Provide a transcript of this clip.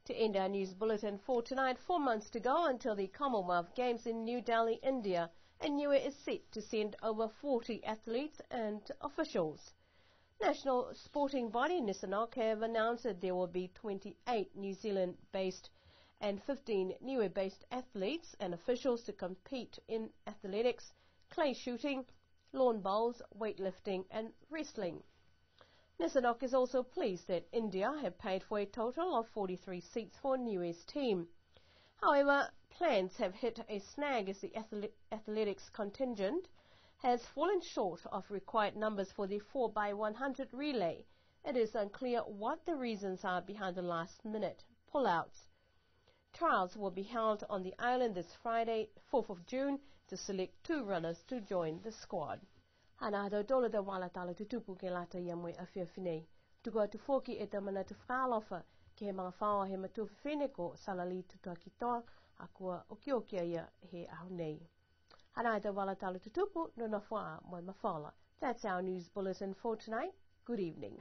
To end our news bulletin for tonight, 4 months to go until the Commonwealth Games in New Delhi, India, and Niue is set to send over 40 athletes and officials. National sporting body Nissanok have announced that there will be 28 New Zealand-based and 15 Niue-based athletes and officials to compete in athletics, clay shooting, lawn bowls, weightlifting and wrestling. Nissanok is also pleased that India have paid for a total of 43 seats for Niue's team. However, plans have hit a snag as the athletics contingent has fallen short of required numbers for the 4x100 relay. It is unclear what the reasons are behind the last-minute pullouts. Trials will be held on the island this Friday, 4th of June, to select 2 runners to join the squad. Hana hado dole da wala tala tutupu ke lata yamwe awhiawhinei. Tuku atu foki e tamana tu whakalofa ke he mga whaoa he matuwhiwhine ko salali tutua ki toa a kua okiokia ia he ahu nei. Hana hado wala tala tutupu no na whaa moi mawhala. That's our news bulletin for tonight. Good evening.